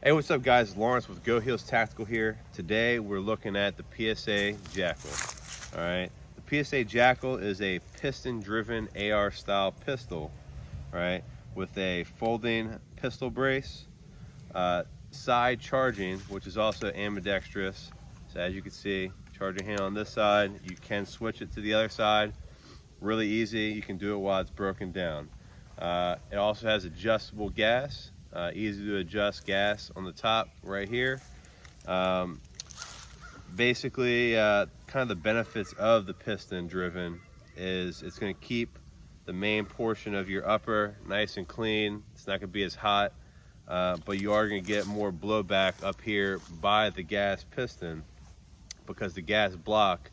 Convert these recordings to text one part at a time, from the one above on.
Hey, what's up guys? Lawrence with Go Heels Tactical here. Today we're looking at the PSA Jakl. All right, the PSA Jakl is a piston-driven AR style pistol, right, with a folding pistol brace, side charging, which is also ambidextrous. So as you can see, charge your hand on this side, you can switch it to the other side. Really easy. You can do it while it's broken down. It also has adjustable gas. Easy to adjust gas on the top right here. Basically, kind of the benefits of the piston driven is it's going to keep the main portion of your upper nice and clean. It's not going to be as hot, but you are going to get more blowback up here by the gas piston, because the gas block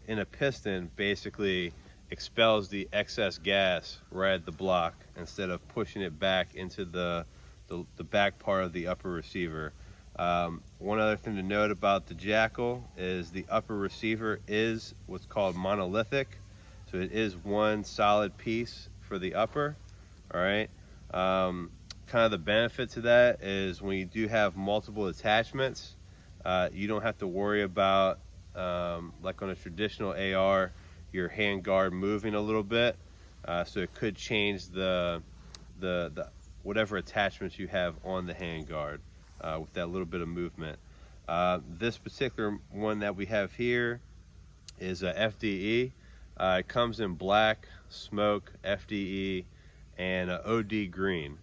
in a piston basically expels the excess gas right at the block instead of pushing it back into the back part of the upper receiver. One other thing to note about the Jakl is the upper receiver is what's called monolithic, so it is one solid piece for the upper. All right, kind of the benefit to that is when you do have multiple attachments, you don't have to worry about like on a traditional AR, your hand guard moving a little bit, so it could change the whatever attachments you have on the hand guard with that little bit of movement. This particular one that we have here is a FDE. It comes in black, smoke, FDE, and OD green.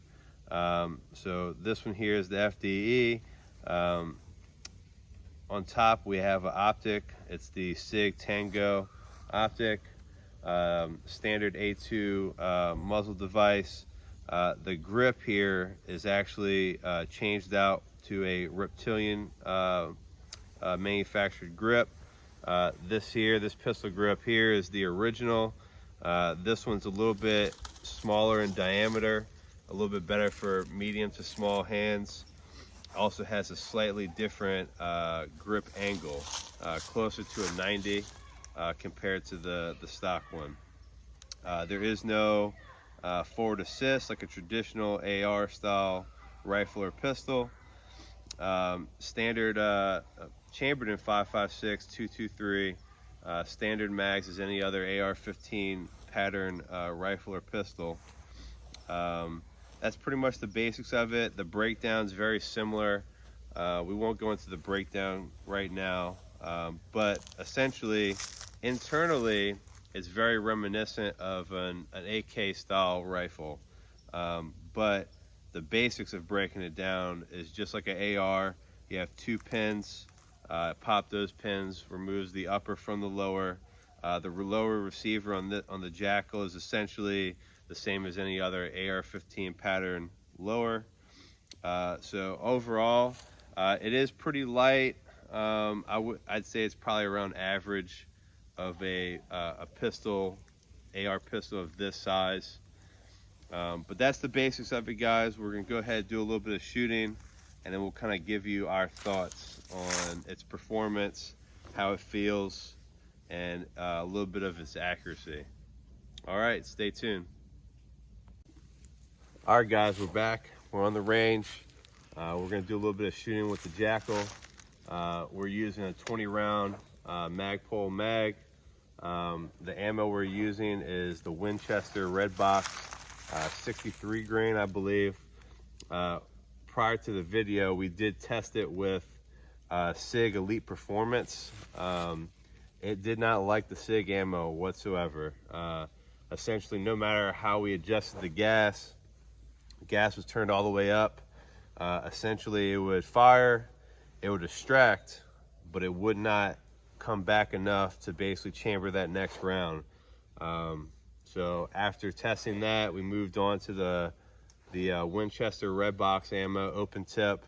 So this one here is the FDE. On top we have an optic. It's the SIG Tango optic, standard A2 muzzle device. The grip here is actually changed out to a reptilian manufactured grip. This pistol grip here is the original. This one's a little bit smaller in diameter, a little bit better for medium to small hands. Also has a slightly different grip angle, closer to a 90 compared to the stock one. There is no forward assist like a traditional AR style rifle or pistol. Standard chambered in 5.56 223, standard mags as any other AR-15 pattern rifle or pistol. That's pretty much the basics of it. The breakdown's very similar. We won't go into the breakdown right now, but essentially internally it's very reminiscent of an AK style rifle, but the basics of breaking it down is just like an AR. You have two pins, pop those pins, removes the upper from the lower. The lower receiver on the Jakl is essentially the same as any other AR-15 pattern lower. So overall, it is pretty light. I'd say it's probably around average of a pistol, AR pistol of this size. But that's the basics of it, guys. We're gonna go ahead and do a little bit of shooting, and then we'll kind of give you our thoughts on its performance, how it feels, and a little bit of its accuracy. All right, stay tuned. All right, guys, we're back. We're on the range. We're gonna do a little bit of shooting with the Jakl. We're using a 20-round Magpul mag. The ammo we're using is the Winchester Red Box 63 grain, I believe. Prior to the video, we did test it with SIG Elite Performance. It did not like the SIG ammo whatsoever. Essentially, no matter how we adjusted the gas was turned all the way up. Essentially, it would fire, it would distract, but it would not come back enough to basically chamber that next round. So after testing that, we moved on to the Winchester Red Box ammo, open tip,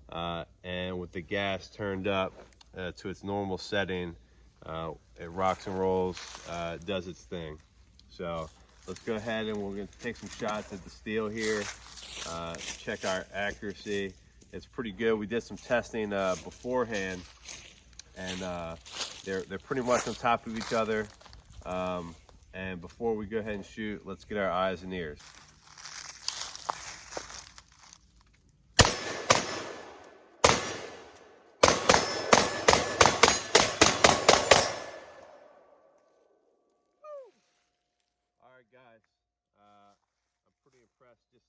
and with the gas turned up to its normal setting, it rocks and rolls, does its thing. So let's go ahead and we're going to take some shots at the steel here, check our accuracy. It's pretty good. We did some testing beforehand, and they're pretty much on top of each other. And before we go ahead and shoot, let's get our eyes and ears.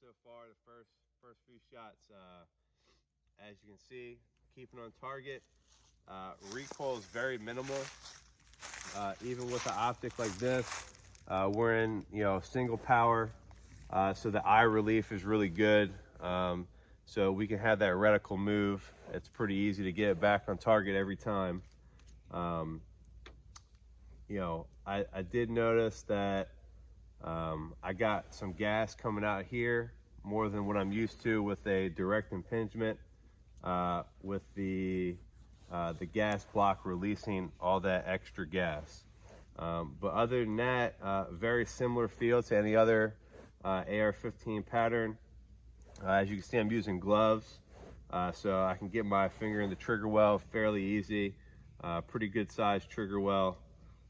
so far, the first few shots. As you can see, keeping on target. Recoil is very minimal. Even with an optic like this, we're in single power, so the eye relief is really good. So we can have that reticle move. It's pretty easy to get it back on target every time. I did notice that I got some gas coming out here, more than what I'm used to with a direct impingement, with the gas block releasing all that extra gas. But other than that, very similar feel to any other AR-15 pattern. As you can see, I'm using gloves, so I can get my finger in the trigger well fairly easy. Pretty good sized trigger well.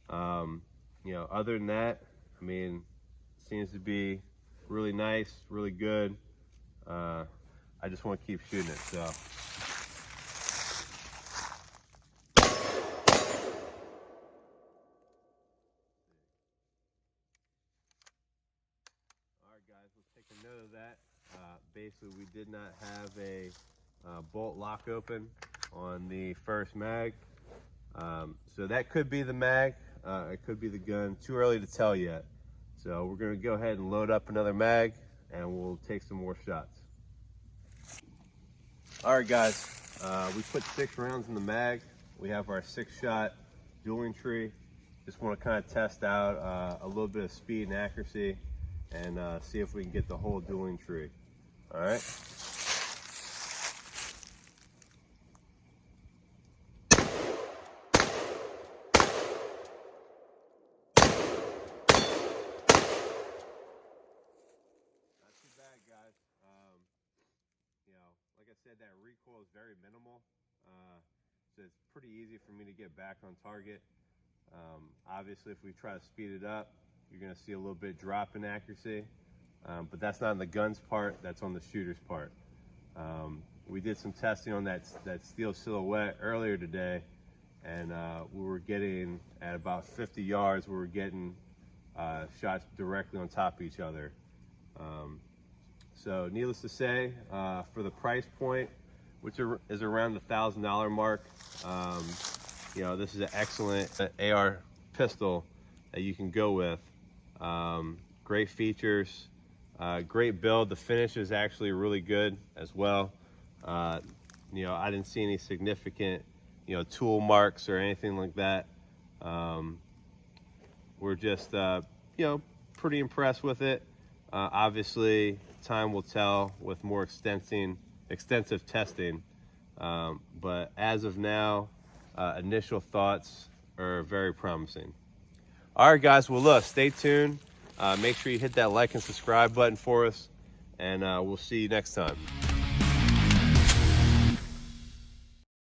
Other than that, I mean, seems to be really nice, really good. I just want to keep shooting it, so. Alright guys, let's take a note of that. Basically, we did not have a bolt lock open on the first mag. So that could be the mag, it could be the gun. Too early to tell yet. So we're going to go ahead and load up another mag and we'll take some more shots. Alright guys, we put 6 rounds in the mag. We have our 6-shot dueling tree. Just want to kind of test out a little bit of speed and accuracy and see if we can get the whole dueling tree. Alright. Guys, like I said, that recoil is very minimal, so it's pretty easy for me to get back on target. Obviously, if we try to speed it up, you're going to see a little bit drop in accuracy, but that's not on the gun's part, that's on the shooter's part. We did some testing on that steel silhouette earlier today, and we were getting, at about 50 yards, we were getting shots directly on top of each other. So needless to say, for the price point, which is around the $1,000 mark, this is an excellent AR pistol that you can go with. Great features, great build. The finish is actually really good as well. I didn't see any significant, tool marks or anything like that. We're just, pretty impressed with it. Obviously, time will tell with more extensive testing, but as of now, initial thoughts are very promising. All right, guys, well, look, stay tuned. Make sure you hit that like and subscribe button for us, and we'll see you next time.